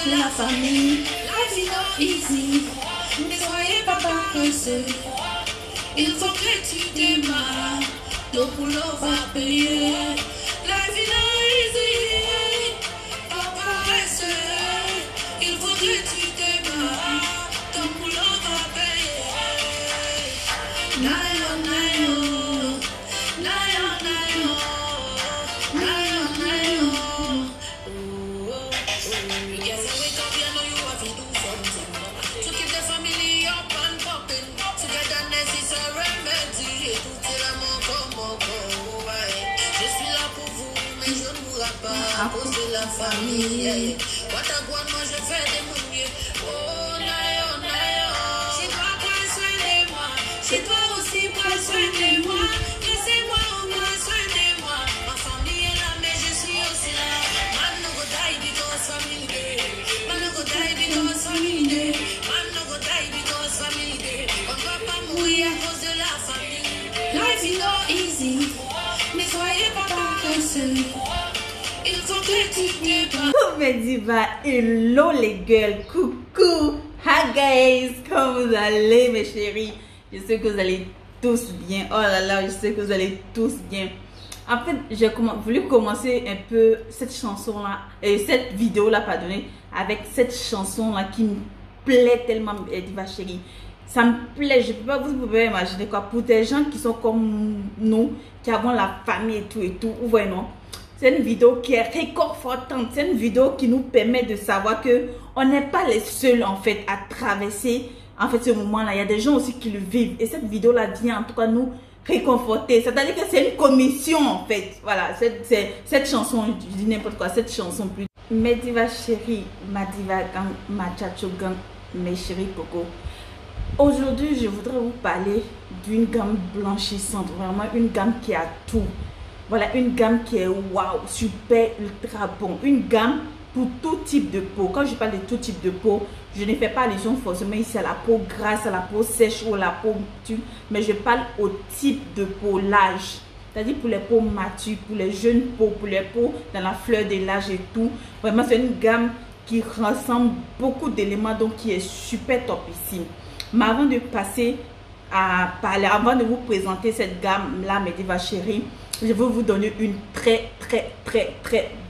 La famille, la vie not easy. Ne soyez pas pressés. Il faut que tu démarres. Ton boulot va payer. La vie not easy. Pas pressé. Il faut que tu démarres. Ton boulot va payer. Nayo, nayo. Nayo, nayo. Nayo, nayo. La famille, what a moi je fais des mouillés. Oh naïo, naïo. Chez toi prends soin de moi. Chez toi aussi prends soin de moi. Laissez-moi au moins soin de moi. Ma famille est là mais je suis aussi là. Man no go die because family day. Man no go die because family day. Man no go die because family day. On ne va pas mourir à cause de la famille. Life is not easy. Ne soyez pas pressés. Il faut que tu démarres. Oh mes divas, hello les girls, coucou, hi guys, comment vous allez mes chéris? Je sais que vous allez tous bien, oh là là, je sais que vous allez tous bien. En fait, j'ai voulu commencer un peu cette chanson là, cette vidéo là, pardonnez, avec cette chanson là qui me plaît tellement, diva chérie. Ça me plaît, je peux pas, vous pouvez imaginer quoi, pour des gens qui sont comme nous, qui avons la famille et tout, vous voyez non? C'est une vidéo qui est réconfortante, c'est une vidéo qui nous permet de savoir que on n'est pas les seuls en fait à traverser en fait ce moment-là. Il y a des gens aussi qui le vivent et cette vidéo-là vient en tout cas nous réconforter. C'est-à-dire que c'est une commission en fait. Voilà, cette chanson, je dis n'importe quoi, cette chanson plus. Mes divas chéries, ma diva gang, ma chacho gang, mes chéris coco. Aujourd'hui, je voudrais vous parler d'une gamme blanchissante, vraiment une gamme qui a tout. Voilà, une gamme qui est waouh, super, ultra bon. Une gamme pour tout type de peau. Quand je parle de tout type de peau, je ne fais pas allusion forcément ici à la peau grasse, à la peau sèche ou à la peau tue. Mais je parle au type de peau, l'âge. C'est-à-dire pour les peaux matures, pour les jeunes peaux, pour les peaux dans la fleur de l'âge et tout. Vraiment, c'est une gamme qui rassemble beaucoup d'éléments, donc qui est super top ici. Mais avant de passer à parler, avant de vous présenter cette gamme-là, mes divas chéries, je vais vous donner une très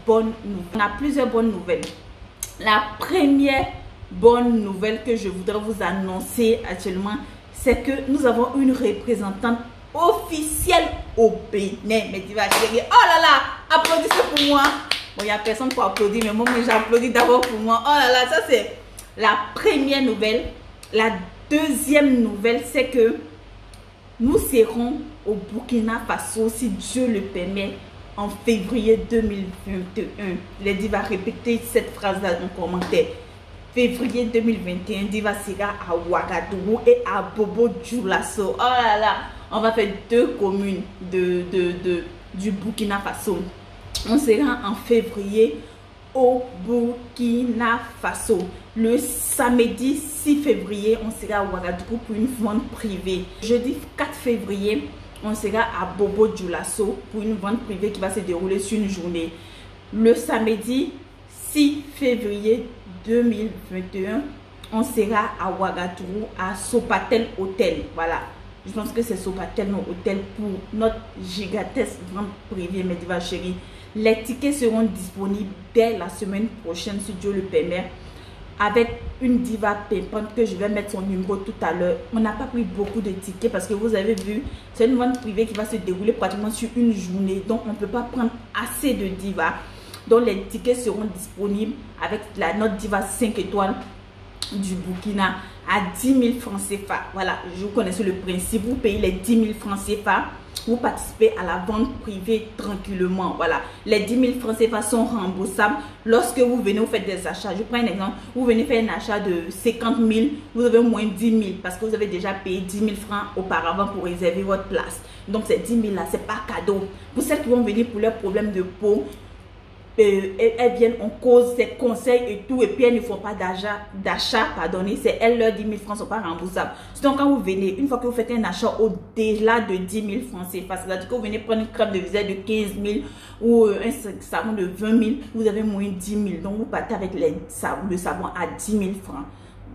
bonne nouvelle. On a plusieurs bonnes nouvelles. La première bonne nouvelle que je voudrais vous annoncer actuellement, c'est que nous avons une représentante officielle au Bénin, mes divas chéries. Oh là là, applaudissez pour moi. Bon, il n'y a personne pour applaudir, mais moi, j'applaudis d'abord pour moi. Oh là là, ça c'est la première nouvelle. La deuxième nouvelle, c'est que nous serons au Burkina Faso, si Dieu le permet, en février 2021. Les divas répéter cette phrase-là en commentaire. Février 2021, Diva sera à Ouagadougou et à Bobo Dioulasso. Oh là là, on va faire deux communes du Burkina Faso. On sera en février au Burkina Faso. Le samedi 6 février, on sera à Ouagadougou pour une vente privée. Jeudi 4 février, on sera à Bobo Dioulasso pour une vente privée qui va se dérouler sur une journée. Le samedi 6 février 2021, on sera à Ouagadougou à Sopatel Hôtel. Voilà, je pense que c'est Sopatel nos hôtel pour notre gigantesque vente privée, mes divas chéries. Les tickets seront disponibles dès la semaine prochaine, si Dieu le permet, avec une diva pimpante que je vais mettre son numéro tout à l'heure. On n'a pas pris beaucoup de tickets parce que vous avez vu, c'est une vente privée qui va se dérouler pratiquement sur une journée. Donc, on ne peut pas prendre assez de divas. Donc, les tickets seront disponibles avec notre diva 5 étoiles du Burkina. à 10 000 francs CFA. Voilà, je vous connaissez le principe. Vous payez les 10 000 francs CFA. Vous participez à la vente privée tranquillement. Voilà, les 10 000 francs CFA sont remboursables lorsque vous venez, vous faites des achats. Je prends un exemple. Vous venez faire un achat de 50 000, vous avez moins 10 000 parce que vous avez déjà payé 10 000 francs auparavant pour réserver votre place. Donc, ces 10 000 là, c'est pas cadeau. Pour celles qui vont venir pour leurs problèmes de peau, elles viennent, on cause ses conseils et tout, et puis elles ne font pas d'achat, pardonnez, c'est elles, leurs 10 000 francs ne sont pas remboursables. Donc quand vous venez, une fois que vous faites un achat au-delà de 10 000 francs CFA, c'est-à-dire que vous venez prendre une crème de visage de 15 000 ou un savon de 20 000, vous avez moins 10 000. Donc vous partez avec le savon à 10 000 francs.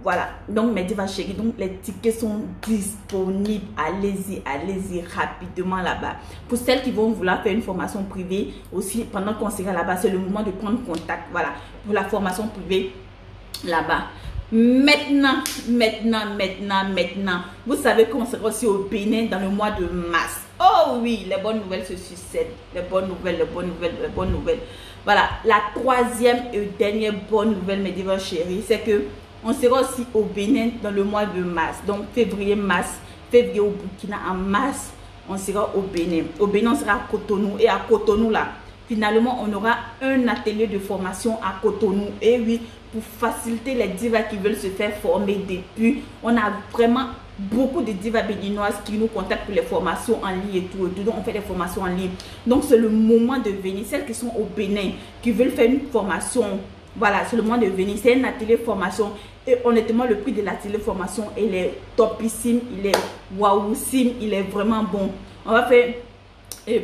Voilà, donc mes divas chéries, donc les tickets sont disponibles. Allez-y, allez-y rapidement là-bas. Pour celles qui vont vouloir faire une formation privée aussi, pendant qu'on sera là-bas, c'est le moment de prendre contact. Voilà, pour la formation privée là-bas. Maintenant, vous savez qu'on sera aussi au Bénin dans le mois de mars. Oh oui, les bonnes nouvelles se succèdent. Les bonnes nouvelles. Voilà, la troisième et dernière bonne nouvelle, mes divas chéries, c'est que on sera aussi au Bénin dans le mois de mars. Donc février au Burkina, en mars, on sera au Bénin. Au Bénin, on sera à Cotonou. Et à Cotonou, là, finalement, on aura un atelier de formation à Cotonou. Et oui, pour faciliter les divas qui veulent se faire former depuis, on a vraiment beaucoup de divas béninoises qui nous contactent pour les formations en ligne et tout. Donc, on fait des formations en ligne. Donc, c'est le moment de venir. Celles qui sont au Bénin, qui veulent faire une formation, voilà, c'est le moment de venir. C'est un atelier formation. Et honnêtement, le prix de l'atelier formation, il est topissime, il est waouissime, il est vraiment bon. On va faire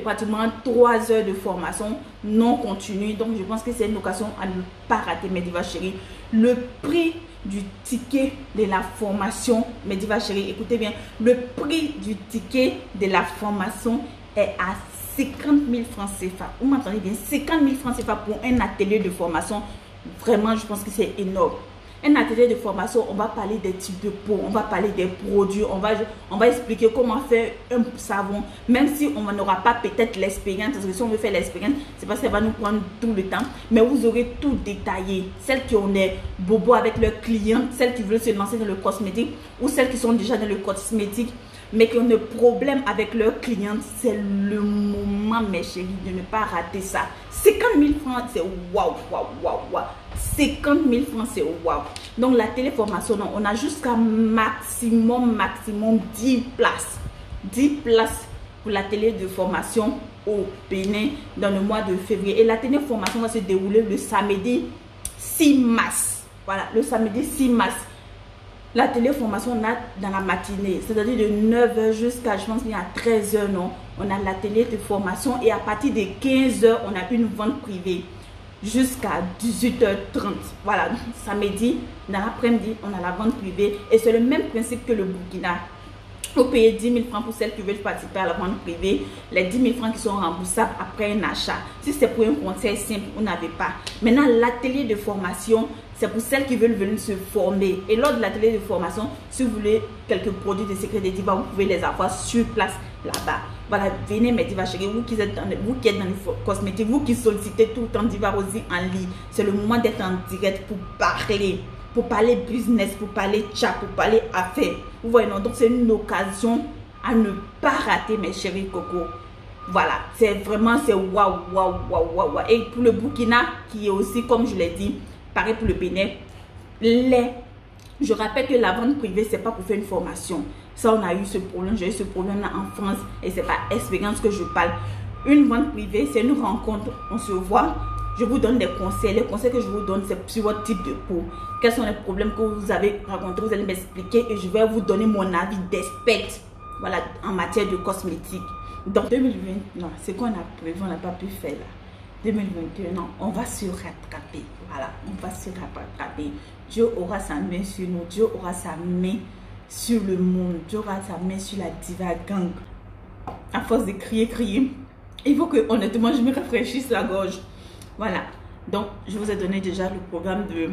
pratiquement 3 heures de formation non continue. Donc, je pense que c'est une occasion à ne pas rater, mes divas chéries. Le prix du ticket de la formation, mes divas chéries, écoutez bien, le prix du ticket de la formation est à 50 000 francs CFA. Vous m'entendez bien? 50 000 francs CFA pour un atelier de formation. Vraiment, je pense que c'est énorme. Un atelier de formation, on va parler des types de peau, on va parler des produits, on va expliquer comment faire un savon, même si on n'aura pas peut-être l'expérience, parce que si on veut faire l'expérience, c'est parce que ça va nous prendre tout le temps, mais vous aurez tout détaillé. Celles qui ont des bobos avec leurs clients, celles qui veulent se lancer dans le cosmétique, ou celles qui sont déjà dans le cosmétique, mais qui ont des problèmes avec leurs clients, c'est le moment, mes chéris, de ne pas rater ça. 50 000 francs, c'est waouh. 50 000 francs, c'est waouh. Donc, la téléformation, on a jusqu'à maximum 10 places. 10 places pour la télé de formation au Bénin dans le mois de février. Et la téléformation va se dérouler le samedi 6 mars. Voilà, le samedi 6 mars. La téléformation, on a dans la matinée, c'est-à-dire de 9h jusqu'à, je pense qu'il y a 13h, non. On a l'atelier de formation et à partir de 15h, on a une vente privée jusqu'à 18h30. Voilà, samedi, dans l'après-midi, on a la vente privée et c'est le même principe que le Burkina. Vous payez 10 000 francs pour celles qui veulent participer à la vente privée, les 10 000 francs qui sont remboursables après un achat. Si c'est pour un conseil simple, vous n'avez pas. Maintenant, l'atelier de formation, c'est pour celles qui veulent venir se former. Et lors de l'atelier de formation, si vous voulez quelques produits de secret des divas, vous pouvez les avoir sur place là-bas. Voilà, venez mes divas chéries, vous qui êtes dans les cosmétiques, vous qui sollicitez tout le temps Diva Rosy en ligne. C'est le moment d'être en direct pour parler business, pour parler chat, pour parler affaires. Vous voyez, non? Donc c'est une occasion à ne pas rater, mes chéris coco. Voilà, c'est vraiment, c'est waouh. Et pour le Burkina, qui est aussi, comme je l'ai dit, pareil pour le Bénin, je rappelle que la vente privée, c'est pas pour faire une formation. Ça, on a eu ce problème, j'ai eu ce problème-là en France et c'est pas expérience que je parle. Une vente privée, c'est une rencontre, on se voit, je vous donne des conseils. Les conseils que je vous donne, c'est sur votre type de peau. Quels sont les problèmes que vous avez rencontrés, vous allez m'expliquer et je vais vous donner mon avis d'expert, voilà, en matière de cosmétique. Donc 2020, non, ce qu'on a prévu, on n'a pas pu faire là. 2021, non, on va se rattraper. Voilà, on va se rattraper. Dieu aura sa main sur nous. Dieu aura sa main sur le monde. Dieu aura sa main sur la diva gang. À force de crier, il faut que, honnêtement, je me rafraîchisse la gorge. Voilà. Donc, je vous ai donné déjà le programme de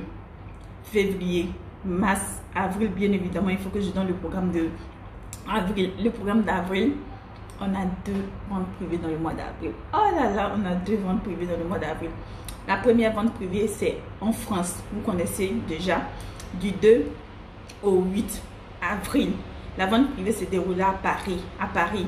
février, mars, avril, bien évidemment. Il faut que je donne le programme de avril. Le programme d'avril, on a 2 ventes privées dans le mois d'avril. Oh là là, on a 2 ventes privées dans le mois d'avril. La première vente privée, c'est en France. Vous connaissez déjà. Du 2 au 8 avril. La vente privée se déroulera à Paris.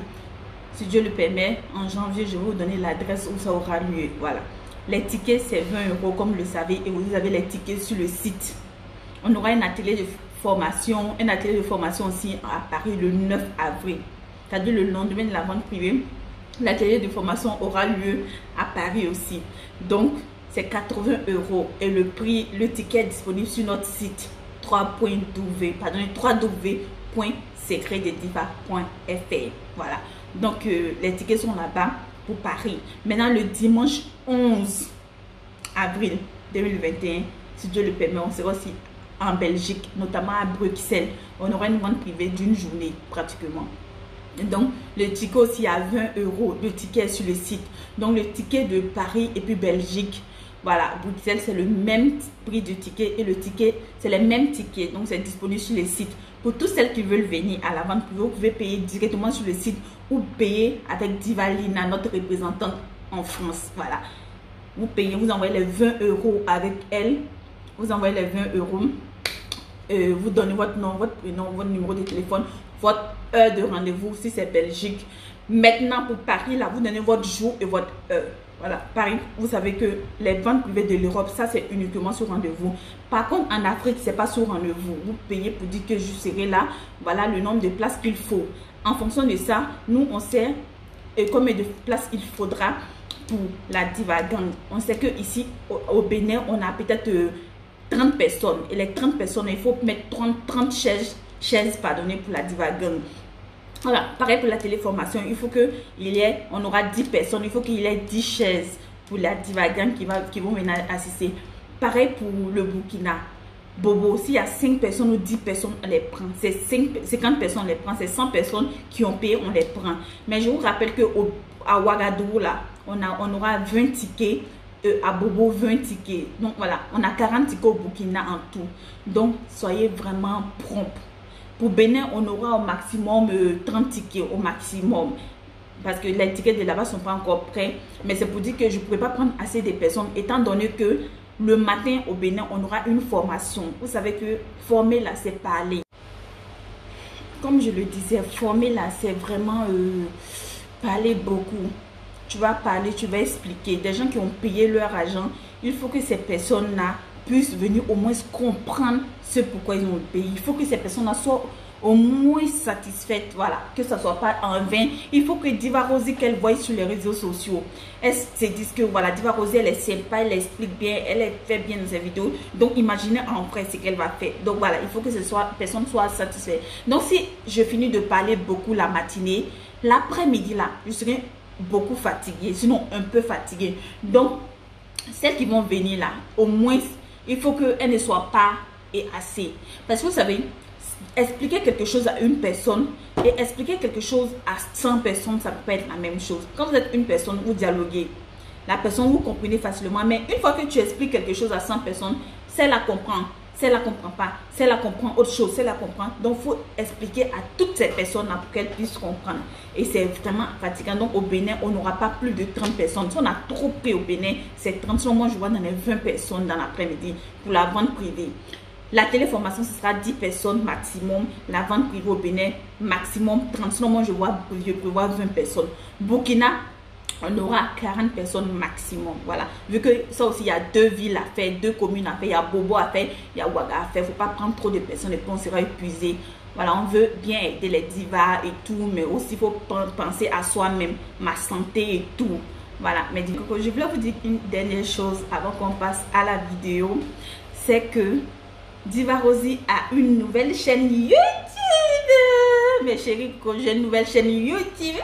Si Dieu le permet, en janvier, je vais vous donner l'adresse où ça aura lieu. Voilà. Les tickets, c'est 20 € comme vous le savez, et vous avez les tickets sur le site. On aura un atelier de formation aussi à Paris le 9 avril. C'est-à-dire le lendemain de la vente privée, l'atelier de formation aura lieu à Paris aussi. Donc, c'est 80 € et le ticket est disponible sur notre site www.secretdediva.fr. Voilà. Donc, les tickets sont là-bas pour Paris. Maintenant, le dimanche 11 avril 2021, si Dieu le permet, on sera aussi en Belgique, notamment à Bruxelles. On aura une vente privée d'une journée pratiquement. Donc, le ticket aussi à 20 €. Le ticket est sur le site. Donc, le ticket de Paris et puis Belgique, voilà, Bruxelles, c'est le même prix du ticket et le ticket, c'est les mêmes tickets. Donc, c'est disponible sur le site. Pour tous celles qui veulent venir à la vente privée, vous pouvez payer directement sur le site ou payer avec Divalina, notre représentante en France. Voilà. Vous payez, vous envoyez les 20 € avec elle. Vous envoyez les 20 €. Vous donnez votre nom, votre prénom, votre numéro de téléphone, votre heure de rendez-vous si c'est Belgique. Maintenant, pour Paris, là, vous donnez votre jour et votre heure. Voilà, Paris, vous savez que les ventes privées de l'Europe, ça c'est uniquement sur rendez-vous. Par contre, en Afrique, c'est pas sur rendez-vous. Vous payez pour dire que je serai là. Voilà le nombre de places qu'il faut. En fonction de ça, nous, on sait combien de places il faudra pour la Diva Gang. On sait que ici au Bénin, on a peut-être 30 personnes. Et les 30 personnes, il faut mettre 30 chaises pour la Diva Gang. Voilà, pareil pour la téléformation, il faut qu'il y ait, on aura 10 personnes, il faut qu'il y ait 10 chaises pour la Diva Gang qui vont venir assister. Pareil pour le Burkina. Bobo, s'il y a 5 personnes ou 10 personnes, on les prend. C'est 50 personnes, on les prend. C'est 100 personnes qui ont payé, on les prend. Mais je vous rappelle qu'à Ouagadougou, là, on aura 20 tickets. À Bobo, 20 tickets. Donc voilà, on a 40 tickets au Burkina en tout. Donc, soyez vraiment prompt. Pour Bénin, on aura au maximum 30 tickets, au maximum. Parce que les tickets de là-bas ne sont pas encore prêts. Mais c'est pour dire que je ne pourrais pas prendre assez de personnes, étant donné que le matin au Bénin, on aura une formation. Vous savez que former là, c'est parler. Comme je le disais, former là, c'est vraiment parler beaucoup. Tu vas parler, tu vas expliquer. Des gens qui ont payé leur argent, il faut que ces personnes-là puissent venir au moins comprendre ce pourquoi ils ont payé. Il faut que ces personnes-là soient au moins satisfaites, voilà, que ça soit pas en vain. Il faut que Diva Rosie, qu'elle voie sur les réseaux sociaux, elle se dise que voilà, Diva Rosie, elle est sympa, elle explique bien, elle fait bien dans ses vidéos. Donc imaginez en vrai ce qu'elle va faire. Donc voilà, il faut que personne soit satisfaite. Donc si je finis de parler beaucoup la matinée, l'après-midi là, je serai beaucoup fatiguée, sinon un peu fatiguée. Donc celles qui vont venir là, au moins il faut qu'elles ne soient pas assez. Parce que vous savez, expliquer quelque chose à une personne et expliquer quelque chose à 100 personnes, ça peut pas être la même chose. Quand vous êtes une personne, vous dialoguez. La personne, vous comprenez facilement. Mais une fois que tu expliques quelque chose à 100 personnes, celle la comprend. Celle la comprend pas. Celle la comprend autre chose. Celle la comprend. Donc, il faut expliquer à toutes ces personnes-là pour qu'elles puissent comprendre. Et c'est vraiment fatigant. Donc, au Bénin, on n'aura pas plus de 30 personnes. Si on a trop payé au Bénin, c'est 30. Sinon, moi, je vois dans les 20 personnes dans l'après-midi pour la vente privée. La téléformation, ce sera 10 personnes maximum. La vente privée au Bénin, maximum 30. Sinon, moi, je prévois 20 personnes. Burkina, on aura 40 personnes maximum. Voilà. Vu que ça aussi, il y a 2 villes à faire, 2 communes à faire. Il y a Bobo à faire, il y a Ouaga à faire. Il ne faut pas prendre trop de personnes et puis on sera épuisé. Voilà, on veut bien aider les divas et tout, mais aussi il faut penser à soi-même, ma santé et tout. Voilà. Mais du coup, je voulais vous dire une dernière chose avant qu'on passe à la vidéo. C'est que Diva Rosie a une nouvelle chaîne YouTube. Mes chéris, quand j'ai une nouvelle chaîne YouTube,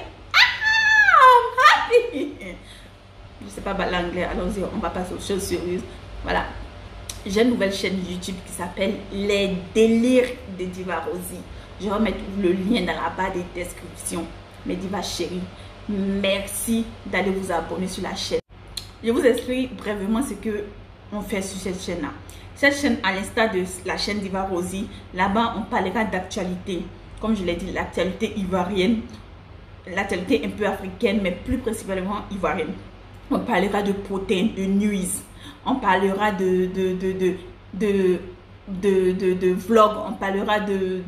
je ne sais pas l'anglais, allons-y, on va passer aux choses sérieuses. Voilà, j'ai une nouvelle chaîne YouTube qui s'appelle Les Délires de Diva Rosie. Je vais mettre le lien dans la barre de description. Mes divas chéries, merci d'aller vous abonner sur la chaîne. Je vous explique brièvement ce que on fait sur cette chaîne là. Cette chaîne, à l'instar de la chaîne Diva Rosie, là-bas on parlera d'actualité, comme je l'ai dit, l'actualité ivoirienne, l'actualité un peu africaine, mais plus principalement ivoirienne. On parlera de protéines, de news, on parlera de de vlog, on parlera de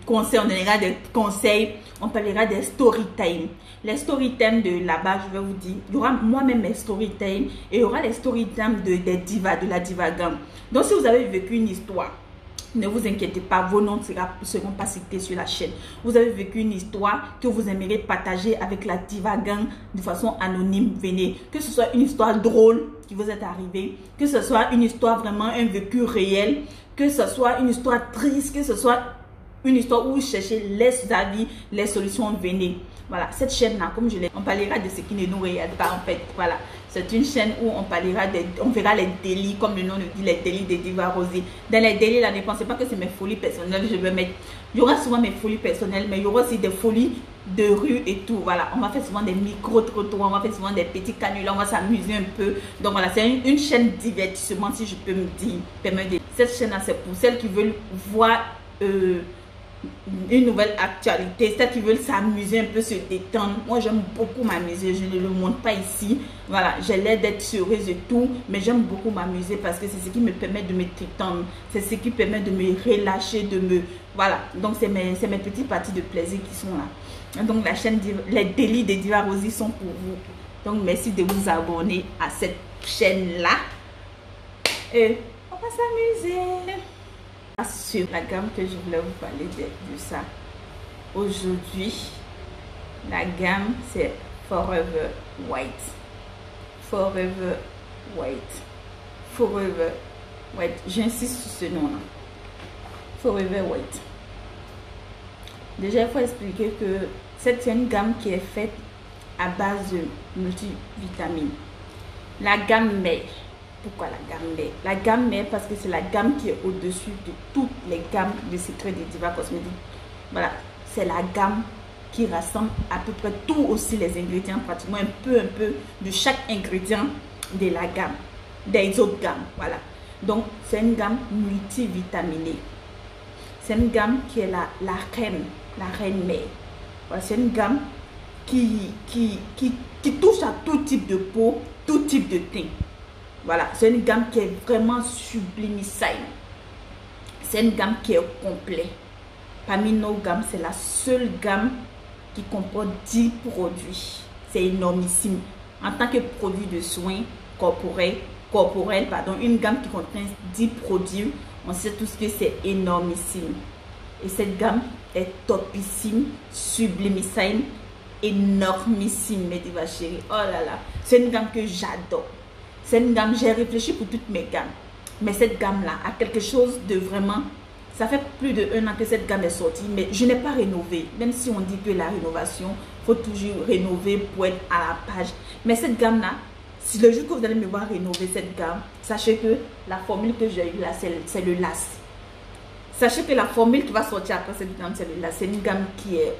conseils, on donnera des conseils, on parlera des story time. Les story time de là-bas, je vais vous dire, il y aura moi-même mes story time et il y aura les story time des divas, de la diva gang. Donc si vous avez vécu une histoire, ne vous inquiétez pas, vos noms ne seront pas cités sur la chaîne. Vous avez vécu une histoire que vous aimeriez partager avec la diva gang de façon anonyme, venez. Que ce soit une histoire drôle qui vous est arrivée, que ce soit une histoire vraiment un vécu réel, que ce soit une histoire triste, que ce soit une histoire où vous cherchez les avis, les solutions, venez. Voilà, cette chaîne-là, comme je l'ai, on parlera de ce qui ne nous regarde pas en fait. Voilà, c'est une chaîne où on parlera on verra les délits, comme le nom le dit, les délits de Diva Rosée. Dans les délits là, ne pensez pas que c'est mes folies personnelles, je vais mettre. Il y aura souvent mes folies personnelles, mais il y aura aussi des folies de rue et tout. Voilà, on va faire souvent des micro-trottoirs, on va faire souvent des petits canulars, on va s'amuser un peu. Donc voilà, c'est une chaîne divertissement, si je peux me dire. Cette chaîne-là, c'est pour celles qui veulent voir une nouvelle actualité, celles qui veulent s'amuser un peu, se détendre. Moi j'aime beaucoup m'amuser, je ne le montre pas ici. Voilà, j'ai l'air d'être heureuse et tout, mais j'aime beaucoup m'amuser parce que c'est ce qui me permet de me détendre, c'est ce qui permet de me relâcher, de me... Voilà, donc c'est mes petites parties de plaisir qui sont là. Donc la chaîne, les délits de Diva Rosée sont pour vous. Donc merci de vous abonner à cette chaîne là et on va s'amuser. Sur la gamme que je voulais vous parler de ça aujourd'hui, la gamme c'est Forever White. Forever White. Forever White. J'insiste sur ce nom là. Forever White. Déjà il faut expliquer que c'est une gamme qui est faite à base de multivitamines. La gamme mère. Pourquoi la gamme mère? La gamme mère parce que c'est la gamme qui est au-dessus de toutes les gammes de secrets de Diva Cosmetics. Voilà, c'est la gamme qui rassemble à peu près tout aussi les ingrédients, pratiquement un peu de chaque ingrédient de la gamme, des autres gammes. Voilà, donc c'est une gamme multivitaminée. C'est une gamme qui est la reine mère. Voilà, c'est une gamme qui touche à tout type de peau, tout type de teint. Voilà, c'est une gamme qui est vraiment sublimissime. C'est une gamme qui est complète. Parmi nos gammes, c'est la seule gamme qui comporte 10 produits. C'est énormissime. En tant que produit de soins corporels, une gamme qui contient 10 produits, on sait tous que c'est énormissime. Et cette gamme est topissime, sublimissime, énormissime, mes divas chéries. Oh là là, c'est une gamme que j'adore. C'est une gamme, j'ai réfléchi pour toutes mes gammes. Mais cette gamme-là a quelque chose de vraiment... Ça fait plus de 1 an que cette gamme est sortie, mais je n'ai pas rénové. Même si on dit que la rénovation, il faut toujours rénover pour être à la page. Mais cette gamme-là, si le jour que vous allez me voir rénover cette gamme, sachez que la formule que j'ai eue là, c'est le LAS. Sachez que la formule qui va sortir après cette gamme, c'est le LAS. C'est une gamme qui est...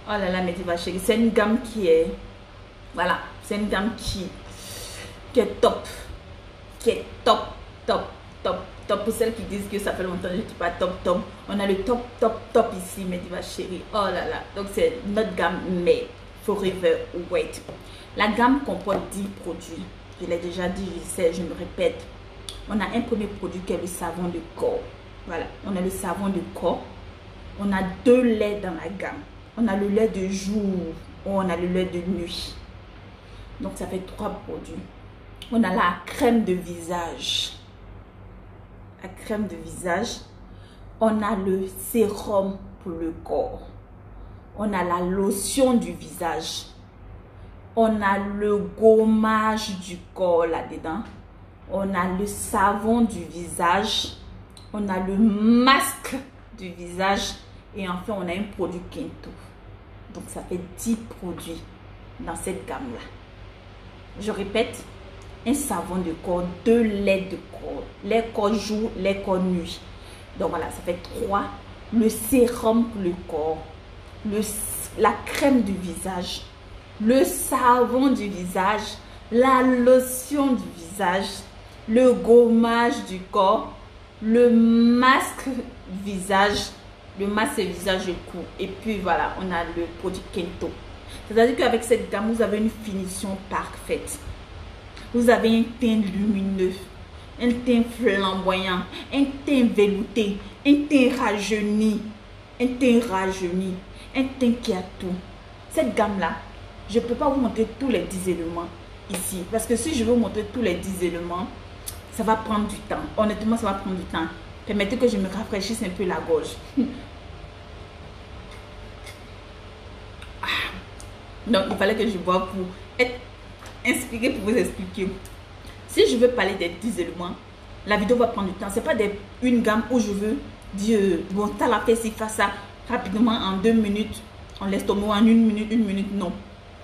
Oh là là, mes divas chéries. C'est une gamme qui est... Voilà, c'est une gamme qui est top, top pour celles qui disent que ça fait longtemps que je ne dis pas top, on a le top ici, mes divas chéries. Oh là là, donc c'est notre gamme mais Forever White. La gamme comporte 10 produits, je l'ai déjà dit, je sais, je me répète. On a un premier produit qui est le savon de corps. Voilà, on a le savon de corps, on a 2 laits dans la gamme, on a le lait de jour ou on a le lait de nuit. Donc ça fait 3 produits. On a la crème de visage. La crème de visage. On a le sérum pour le corps. On a la lotion du visage. On a le gommage du corps là-dedans. On a le savon du visage. On a le masque du visage. Et enfin, on a un produit Kento. Donc ça fait 10 produits dans cette gamme-là. Je répète. Un savon de corps, 2 laits de corps, lait corps jour, lait corps nuit. Donc voilà, ça fait 3. Le sérum pour le corps, la crème du visage, le savon du visage, la lotion du visage, le gommage du corps, le masque visage, le masque visage court. Et puis voilà, on a le produit Kento. C'est-à-dire qu'avec cette gamme, vous avez une finition parfaite. Vous avez un teint lumineux, un teint flamboyant, un teint velouté, un teint rajeuni, un teint qui a tout. Cette gamme-là, je ne peux pas vous montrer tous les 10 éléments ici. Parce que si je veux vous montrer tous les 10 éléments, ça va prendre du temps. Honnêtement, ça va prendre du temps. Permettez que je me rafraîchisse un peu la gorge. Donc, il fallait que je boive pour être inspirée pour vous expliquer. Si je veux parler des 10 éléments, la vidéo va prendre du temps. Ce n'est pas une gamme où je veux dire, bon, t'as la fait ci, fais ça rapidement en 2 minutes. On laisse tomber en 1 minute, non.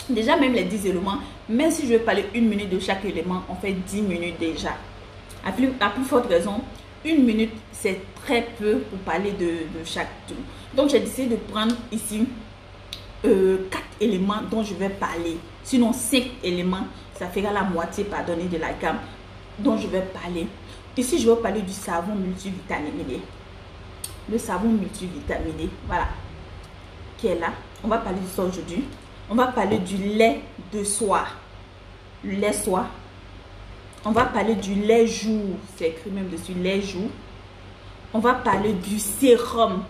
Déjà, même les 10 éléments, même si je veux parler 1 minute de chaque élément, on fait 10 minutes déjà. À plus forte raison, 1 minute, c'est très peu pour parler de chaque tour. Donc, j'ai décidé de prendre ici 4 éléments dont je vais parler. Sinon, 5 éléments, ça fera la moitié, pardonnez, de la gamme dont je vais parler. Ici, je vais parler du savon multivitaminé. Le savon multivitaminé, voilà, qui est là. On va parler de ça aujourd'hui. On va parler du lait de soie. Le lait soie. On va parler du lait jour. C'est écrit même dessus, lait jour. On va parler du sérum.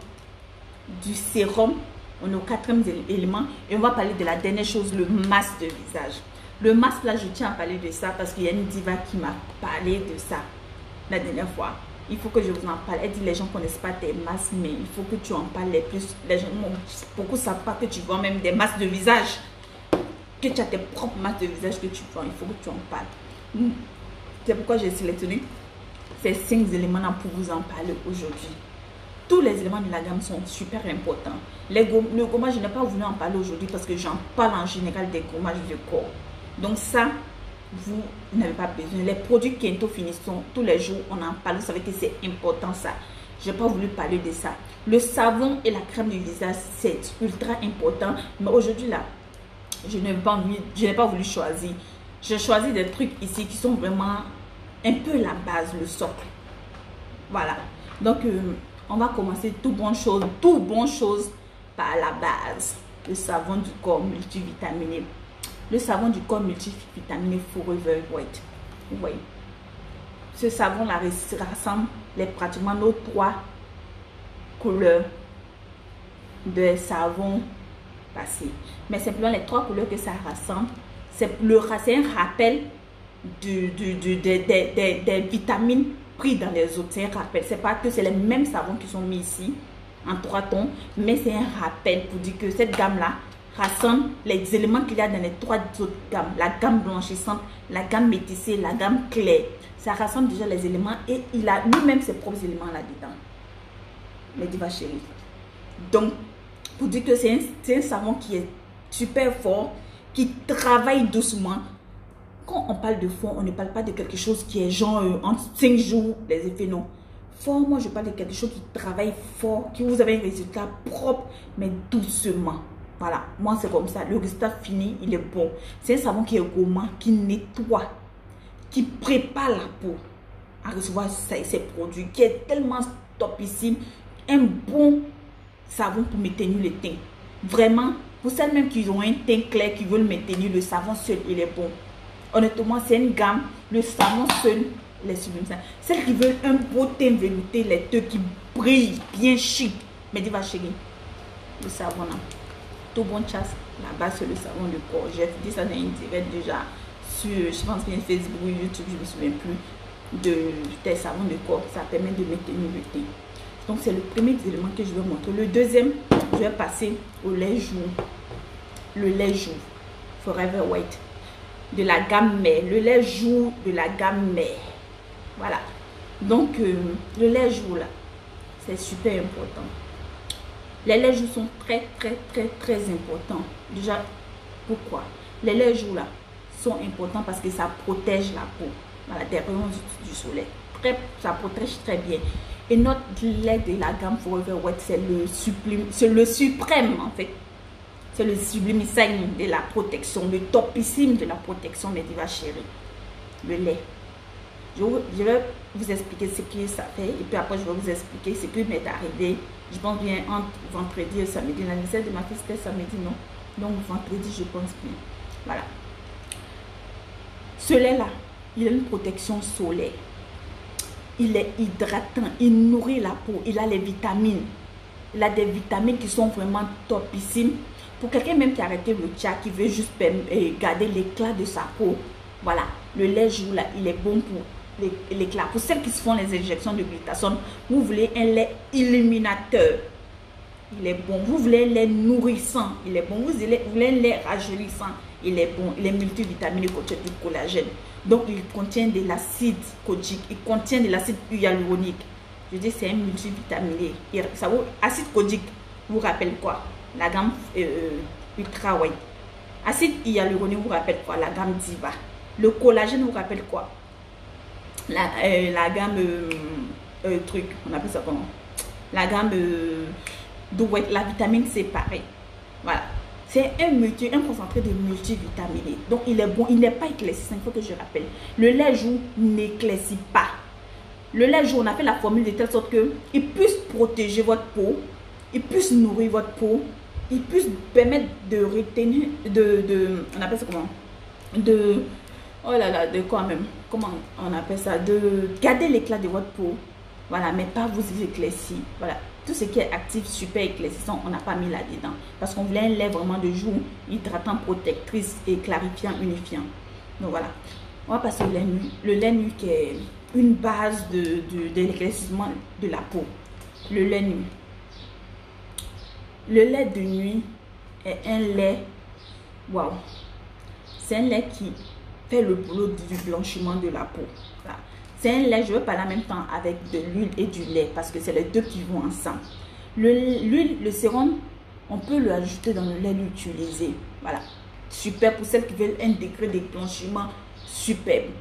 Du sérum. On est au 4e élément. Et on va parler de la dernière chose, le masque de visage. Le masque, là, je tiens à parler de ça parce qu'il y a une diva qui m'a parlé de ça la dernière fois. Il faut que je vous en parle. Elle dit, les gens ne connaissent pas tes masques, mais il faut que tu en parles les plus. Les gens, beaucoup ne savent pas que tu vends même des masques de visage. Que tu as tes propres masques de visage que tu vends. Il faut que tu en parles. C'est pourquoi j'ai sélectionné ces 5 éléments-là pour vous en parler aujourd'hui. Tous les éléments de la gamme sont super importants. Le gommage, je n'ai pas voulu en parler aujourd'hui parce que j'en parle en général des gommages de corps. Donc ça, vous n'avez pas besoin. Les produits Kento Finition, tous les jours, on en parle. Vous savez que c'est important ça. Je n'ai pas voulu parler de ça. Le savon et la crème du visage, c'est ultra important. Mais aujourd'hui, là, je n'ai pas voulu choisir. J'ai choisi des trucs ici qui sont vraiment un peu la base, le socle. Voilà. Donc, on va commencer tout bonne chose par la base. Le savon du corps multivitaminé. Le savon du corps multivitaminé Forever White. Vous voyez. Ce savon-là rassemble pratiquement nos 3 couleurs de savon passé. Mais simplement les 3 couleurs que ça rassemble, c'est un rappel des vitamines prises dans les autres. C'est un rappel. C'est pas que c'est les mêmes savons qui sont mis ici en 3 tons, mais c'est un rappel pour dire que cette gamme-là rassemble les éléments qu'il y a dans les 3 autres gammes. La gamme blanchissante, la gamme métissée, la gamme claire. Ça rassemble déjà les éléments et il a lui-même ses propres éléments là-dedans. Les divas chéries. Donc, pour dire que c'est un savon qui est super fort, qui travaille doucement. Quand on parle de fort, on ne parle pas de quelque chose qui est genre en 5 jours, les effets, non. Fort, moi je parle de quelque chose qui travaille fort, qui vous avez un résultat propre, mais doucement. Voilà, moi c'est comme ça. Le résultat fini, il est bon. C'est un savon qui est gourmand, qui nettoie, qui prépare la peau à recevoir ces produits, qui est tellement topissime. Un bon savon pour maintenir le teint. Vraiment, pour celles même qui ont un teint clair, qui veulent maintenir, le savon seul, il est bon. Honnêtement, c'est une gamme. Le savon seul, les sublime. Celles qui veulent un beau teint velouté, les deux qui brillent, bien chic. Mais dis-va chérie, le savon là. Tout bon chasse, la base c'est le savon de corps. J'ai dit ça dans une direct déjà sur, je pense bien Facebook, YouTube, je ne me souviens plus, des savons de corps. Ça permet de maintenir le teint. Donc c'est le premier élément que je vais montrer. Le deuxième, je vais passer au lait jour. Le lait jour, Forever White, de la gamme mère. Le lait jour de la gamme mère. Voilà. Donc le lait jour là, c'est super important. Les laits jours sont très importants. Déjà, pourquoi? Les laits jours là sont importants parce que ça protège la peau. Voilà, des rayons du soleil. Ça protège très bien. Et notre lait de la gamme Forever White, c'est le suprême en fait. C'est le sublimissime de la protection, le topissime de la protection des divas chéries. Le lait. Je vais vous expliquer ce que ça fait et puis après je vais vous expliquer ce qui m'est arrivé. Je pense bien entre vendredi et samedi. L'anniversaire de ma fille c'était samedi, non? Donc vendredi je pense bien. Voilà. Ce lait là, il a une protection solaire. il est hydratant, il nourrit la peau, il a les vitamines. Il a des vitamines qui sont vraiment topissimes. Pour quelqu'un même qui a arrêté le tcha, qui veut juste garder l'éclat de sa peau, voilà, le lait jour là, il est bon pour l'éclat. Pour celles qui se font les injections de glutathione, vous voulez un lait illuminateur, il est bon. Vous voulez un lait nourrissant, il est bon. Vous voulez un lait rajeunissant, il est bon. Il est multivitamine, il contient du collagène. Donc il contient de l'acide kojique, il contient de l'acide hyaluronique. Je dis c'est un multivitaminé. Ça vous, acide kojique vous rappelle quoi? La gamme ultra white. Acide hyaluronique vous rappelle quoi? La gamme diva. Le collagène vous rappelle quoi? La gamme truc, on appelle ça comment? La gamme douette, la vitamine C pareil. Voilà. C'est un concentré de multivitaminé. Donc il est bon, il n'est pas éclaircissant, il faut que je rappelle. Le lait jour n'éclaircit pas. Le lait jour, on a fait la formule de telle sorte que il puisse protéger votre peau, il puisse nourrir votre peau, il puisse permettre de retenir, on appelle ça comment? Oh là là, de quoi même? Comment on appelle ça? De garder l'éclat de votre peau. Voilà, mais pas vous éclaircir. Voilà. Tout ce qui est actif, super éclaircissant, on n'a pas mis là-dedans. Parce qu'on voulait un lait vraiment de jour, hydratant, protectrice et clarifiant, unifiant. Donc voilà. On va passer au lait nu. Le lait nu qui est une base de l'éclaircissement de la peau. Le lait nu. Le lait de nuit est un lait, waouh, c'est un lait qui fait le boulot du blanchiment de la peau. Voilà. C'est un lait, je veux parler en même temps avec de l'huile et du lait parce que c'est les deux qui vont ensemble. L'huile, le sérum, on peut le ajouter dans le lait utilisé. Voilà. Super pour celles qui veulent un degré de blanchiment superbe.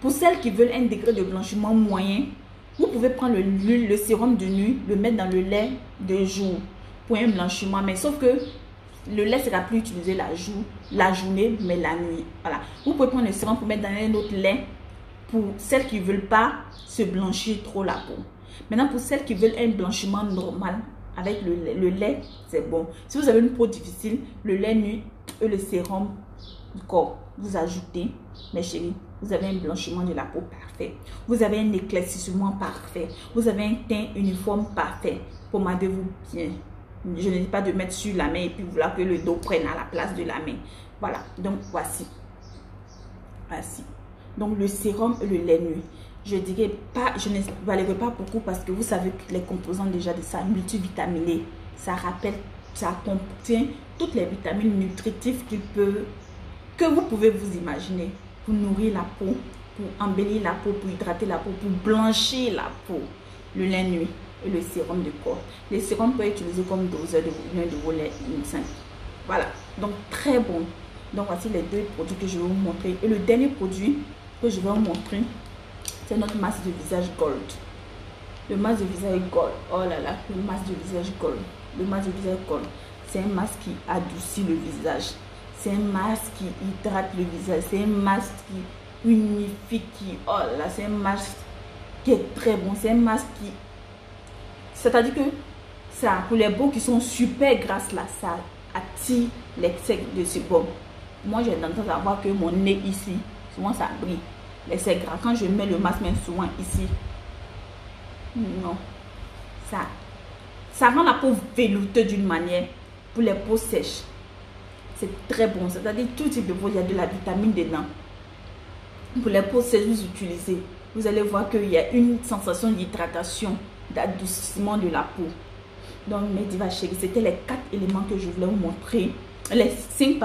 Pour celles qui veulent un degré de blanchiment moyen, vous pouvez prendre l'huile, le sérum de nuit, le mettre dans le lait de jour pour un blanchiment. Mais sauf que le lait sera plus utilisé la journée, mais la nuit. Voilà. Vous pouvez prendre le sérum pour mettre dans un autre lait pour celles qui ne veulent pas se blanchir trop la peau. Maintenant, pour celles qui veulent un blanchiment normal, avec le lait, c'est bon. Si vous avez une peau difficile, le lait nuit et le sérum du corps, vous ajoutez, mes chéris, vous avez un blanchiment de la peau parfait. Vous avez un éclaircissement parfait. Vous avez un teint uniforme parfait. Pomadez-vous bien. Je ne dis pas de mettre sur la main et puis vouloir que le dos prenne à la place de la main. Voilà, donc voici. Voici. Donc le sérum et le lait nuit. Je dirais pas, je ne valerai pas beaucoup parce que vous savez que les composants déjà de ça, multivitaminé, ça rappelle, ça contient toutes les vitamines nutritives que vous pouvez vous imaginer pour nourrir la peau, pour embellir la peau, pour hydrater la peau, pour blanchir la peau. Le lait nuit et le sérum de corps. Les sérums peuvent être utilisés comme doseur de vos laits. Voilà, donc très bon. Donc voici les deux produits que je vais vous montrer. Et le dernier produit que je vais vous montrer, c'est notre masque de visage Gold. Le masque de visage Gold. Oh là là, le masque de visage Gold. Le masque de visage Gold. C'est un masque qui adoucit le visage. C'est un masque qui hydrate le visage. C'est un masque qui unifie, oh là, c'est un masque qui est très bon. C'est un masque qui... C'est-à-dire que ça, pour les peaux qui sont super grasses là, ça attire l'excès de sébum. Moi, j'ai tendance à voir que mon nez ici, souvent ça brille. L'excès gras. Quand je mets le masque, même souvent ici, non. Ça rend la peau vellouteuse d'une manière. Pour les peaux sèches, c'est très bon. C'est-à-dire tout type de peau, il y a de la vitamine dedans. Pour les peaux sèches, vous utilisez. Vous allez voir qu'il y a une sensation d'hydratation, d'adoucissement de la peau. Donc, mes divas chéries, c'était les 4 éléments que je voulais vous montrer. Les 5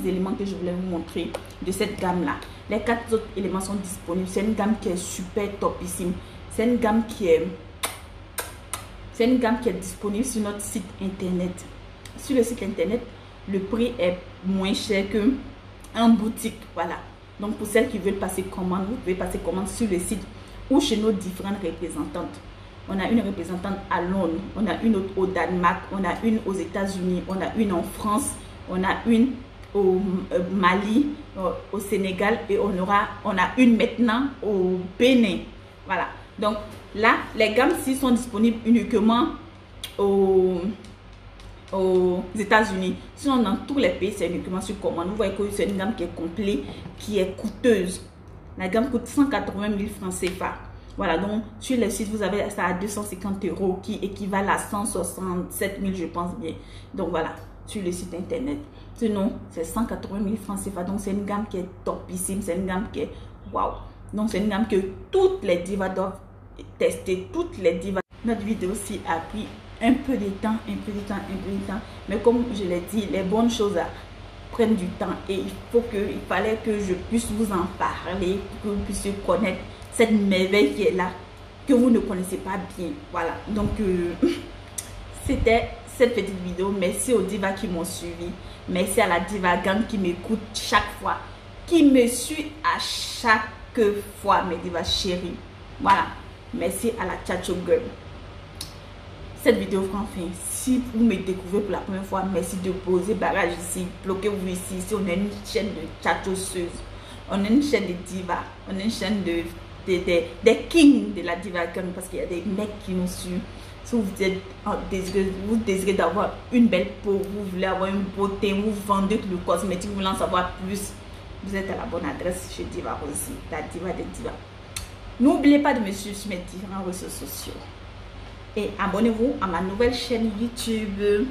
éléments que je voulais vous montrer de cette gamme-là. Les 4 autres éléments sont disponibles. C'est une gamme qui est super topissime. C'est une gamme qui est disponible sur notre site internet. Sur le site internet, le prix est moins cher qu'en boutique. Voilà. Donc, pour celles qui veulent passer commande, vous pouvez passer commande sur le site ou chez nos différentes représentantes. On a une représentante à Londres, on a une autre au Danemark, on a une aux États-Unis, on a une en France, on a une au Mali, au Sénégal et on a une maintenant au Bénin. Voilà. Donc là, les gammes-ci sont disponibles uniquement aux États-Unis. Sinon, dans tous les pays, c'est uniquement sur commande. Vous voyez que c'est une gamme qui est complète, qui est coûteuse. La gamme coûte 180 000 francs CFA. Voilà, donc sur le site, vous avez ça à 250 € qui équivalent à 167 000, je pense bien. Donc voilà, sur le site internet. Sinon, c'est 180 000 francs CFA. Donc c'est une gamme qui est topissime, c'est une gamme qui est waouh. Donc c'est une gamme que toutes les divas doivent tester, toutes les divas. Notre vidéo aussi a pris un peu de temps, mais comme je l'ai dit, les bonnes choses prennent du temps et il fallait que je puisse vous en parler, que vous puissiez connaître cette merveille qui est là, que vous ne connaissez pas bien. Voilà, donc c'était cette petite vidéo. Merci aux divas qui m'ont suivi, merci à la diva gang qui m'écoute chaque fois, qui me suit à chaque fois, mes divas chéries. Voilà, merci à la Chacho Girl. Cette vidéo prend fin. Si vous me découvrez pour la première fois, merci de poser barrage ici, bloquez-vous ici. Ici, on est une chaîne de chatoseuses, on est une chaîne de divas, on est une chaîne des kings de la diva gang, parce qu'il y a des mecs qui nous suivent. Si vous désirez d'avoir une belle peau, vous voulez avoir une beauté, vous vendez le cosmétique, vous voulez en savoir plus, vous êtes à la bonne adresse chez Diva Rosie, la diva des divas. N'oubliez pas de me suivre sur mes différents réseaux sociaux. Et abonnez-vous à ma nouvelle chaîne YouTube.